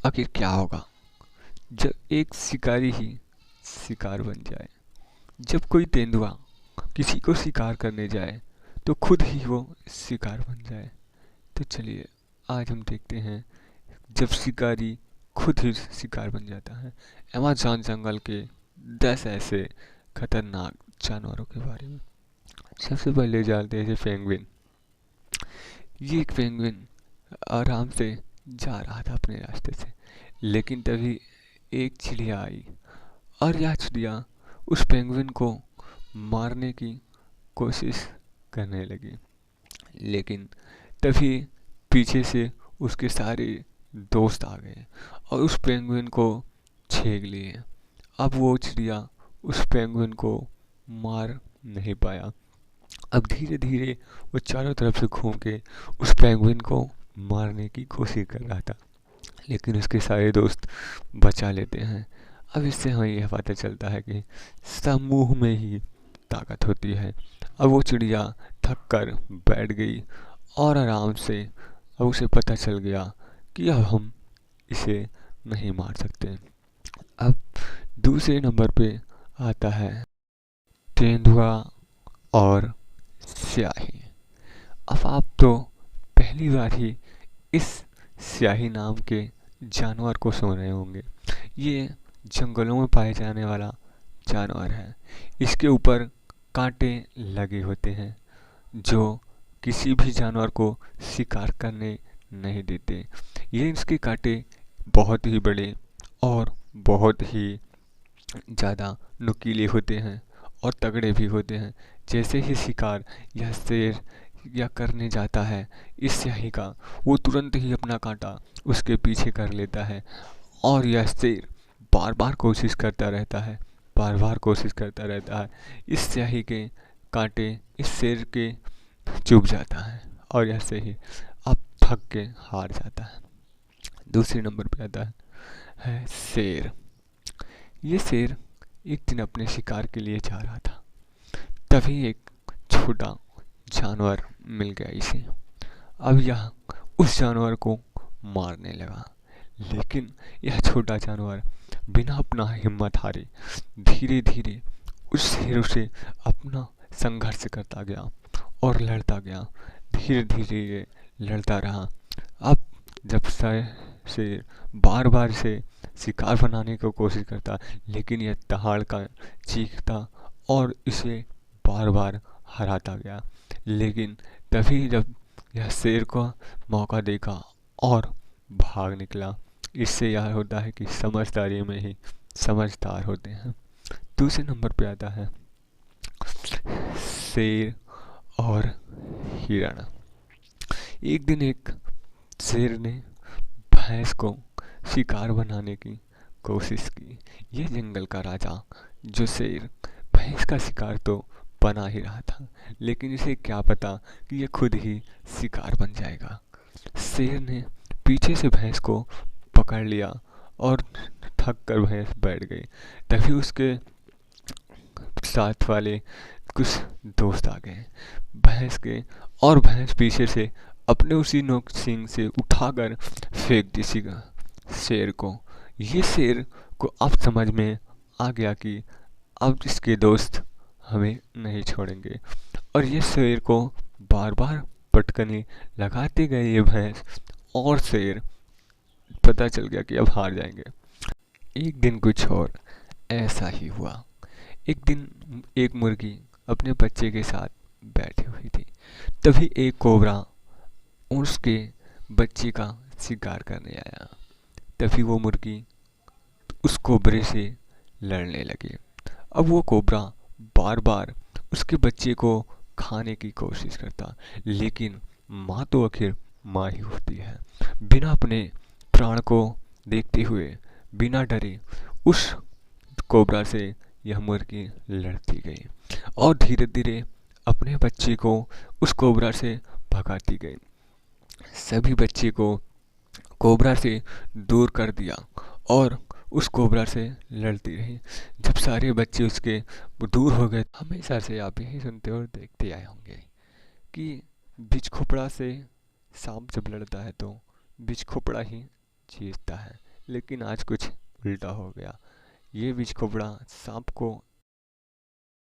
आखिर क्या होगा जब एक शिकारी ही शिकार बन जाए। जब कोई तेंदुआ किसी को शिकार करने जाए तो खुद ही वो शिकार बन जाए। तो चलिए आज हम देखते हैं जब शिकारी खुद ही शिकार बन जाता है, अमेज़न जंगल के 10 ऐसे खतरनाक जानवरों के बारे में। सबसे पहले जानते हैं पेंगुइन। ये एक पेंगुइन आराम से जा रहा था अपने रास्ते से, लेकिन तभी एक चिड़िया आई और यह चिड़िया उस पेंगुइन को मारने की कोशिश करने लगी। लेकिन तभी पीछे से उसके सारे दोस्त आ गए और उस पेंगुइन को छेड़ लिए। अब वो चिड़िया उस पेंगुइन को मार नहीं पाया। अब धीरे धीरे वो चारों तरफ से घूम के उस पेंगुइन को मारने की कोशिश कर रहा था, लेकिन उसके सारे दोस्त बचा लेते हैं। अब इससे हमें यह पता चलता है कि समूह में ही ताकत होती है। अब वो चिड़िया थक कर बैठ गई और आराम से अब उसे पता चल गया कि अब हम इसे नहीं मार सकते। अब दूसरे नंबर पे आता है तेंदुआ और स्याही। अब आप तो पहली बार ही इस स्याही नाम के जानवर को सुन रहे होंगे। ये जंगलों में पाए जाने वाला जानवर है। इसके ऊपर कांटे लगे होते हैं जो किसी भी जानवर को शिकार करने नहीं देते। ये इसके कांटे बहुत ही बड़े और बहुत ही ज़्यादा नुकीले होते हैं और तगड़े भी होते हैं। जैसे ही शिकार या शेर या करने जाता है इस स्याही का, वो तुरंत ही अपना कांटा उसके पीछे कर लेता है और यह शेर बार बार कोशिश करता रहता है, बार बार कोशिश करता रहता है। इस स्याही के कांटे इस शेर के चुभ जाता है और ऐसे ही अब थक के हार जाता है। दूसरे नंबर पे आता है शेर। ये शेर एक दिन अपने शिकार के लिए जा रहा था। तभी एक छोटा जानवर मिल गया इसे। अब यह उस जानवर को मारने लगा, लेकिन यह छोटा जानवर बिना अपना हिम्मत हारे धीरे धीरे उस शेर से अपना संघर्ष करता गया और लड़ता गया। धीरे धीरे ये लड़ता रहा। अब जब शेर बार बार से शिकार बनाने की कोशिश करता, लेकिन यह दहाड़ता चीखता और इसे बार बार हराता गया। लेकिन तभी जब यह शेर को मौका देखा और भाग निकला। इससे यह होता है कि समझदारी में ही समझदार होते हैं। दूसरे नंबर पे आता है शेर और हिरण। एक दिन एक शेर ने भैंस को शिकार बनाने की कोशिश की। यह जंगल का राजा जो शेर भैंस का शिकार तो बना ही रहा था, लेकिन इसे क्या पता कि यह खुद ही शिकार बन जाएगा। शेर ने पीछे से भैंस को पकड़ लिया और थक कर भैंस बैठ गई। तभी उसके साथ वाले कुछ दोस्त आ गए भैंस के, और भैंस पीछे से अपने उसी नोक सींग से उठाकर फेंक दी शेर को। ये शेर को अब समझ में आ गया कि अब इसके दोस्त हमें नहीं छोड़ेंगे, और ये शेर को बार बार पटकने लगाते गए ये भैंस, और शेर पता चल गया कि अब हार जाएंगे। एक दिन कुछ और ऐसा ही हुआ। एक दिन एक मुर्गी अपने बच्चे के साथ बैठी हुई थी। तभी एक कोबरा उसके बच्चे का शिकार करने आया। तभी वो मुर्गी उस कोबरे से लड़ने लगी। अब वो कोबरा बार बार उसके बच्चे को खाने की कोशिश करता, लेकिन माँ तो आखिर माँ ही होती है। बिना अपने प्राण को देखते हुए, बिना डरे उस कोबरा से यह मुर्गी लड़ती गई और धीरे धीरे अपने बच्चे को उस कोबरा से भगाती गई। सभी बच्चे को कोबरा से दूर कर दिया और उस कोबरा से लड़ती रही। जब सारे बच्चे उसके दूर हो गए, हमेशा से आप यही सुनते और देखते आए होंगे कि बिच खोपड़ा से सांप जब लड़ता है तो बिच खोपड़ा ही जीतता है। लेकिन आज कुछ उल्टा हो गया। ये बिचकौबड़ा सांप को